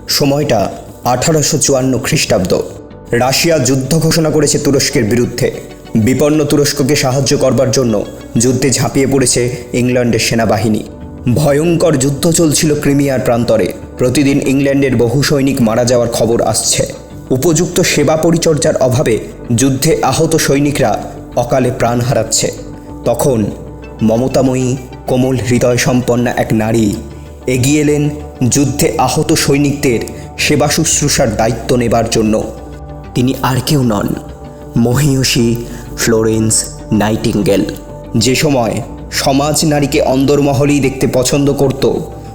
সময়টা 1854 খ্রিস্টাব্দ। রাশিয়া যুদ্ধ ঘোষণা করেছে তুরস্কের বিরুদ্ধে। বিপন্ন তুরস্ককে সাহায্য করবার জন্য যুদ্ধে ঝাঁপিয়ে পড়েছে ইংল্যান্ডের সেনাবাহিনী। ভয়ঙ্কর যুদ্ধ চলছিল ক্রিমিয়ার প্রান্তরে। প্রতিদিন ইংল্যান্ডের বহু সৈনিক মারা যাওয়ার খবর আসছে। উপযুক্ত সেবা পরিচর্যার অভাবে যুদ্ধে আহত সৈনিকরা অকালে প্রাণ হারাচ্ছে। তখন মমতাময়ী কোমল হৃদয় সম্পন্না এক নারী এগিয়ে এলেন যুদ্ধে আহত সৈনিকদের সেবা শুশ্রূষার দায়িত্ব নেবার জন্য। তিনি আর কেউ নন, মহীয়সী ফ্লোরেন্স নাইটিঙ্গেল। যে সময় সমাজ নারীকে অন্দরমহলেই দেখতে পছন্দ করত,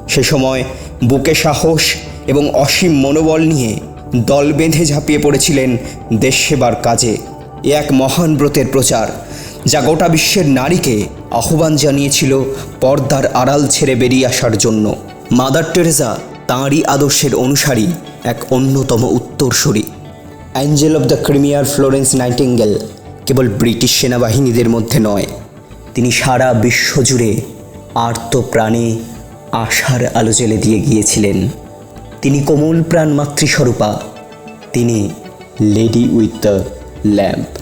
সে সময় বুকে সাহস এবং অসীম মনোবল নিয়ে দল বেঁধে ঝাঁপিয়ে পড়েছিলেন দেশ সেবার কাজে। এক মহান ব্রতের প্রচার, যা গোটা বিশ্বের নারীকে আহ্বান জানিয়েছিল পর্দার আড়াল ছেড়ে বেরিয়ে আসার জন্য। মাদার টেরেসা তাঁরই আদর্শের অনুসারী এক অন্যতম উত্তরসূরি। অ্যাঞ্জেল অব দ্য ক্রিমিয়ার ফ্লোরেন্স নাইটিঙ্গেল কেবল ব্রিটিশ সেনাবাহিনীদের মধ্যে নয়, তিনি সারা বিশ্বজুড়ে আর্ত প্রাণে আশার আলো জ্বেলে দিয়ে গিয়েছিলেন। তিনি কোমল প্রাণ মাতৃস্বরূপা, তিনি লেডি উইথ দ্য ল্যাম্প।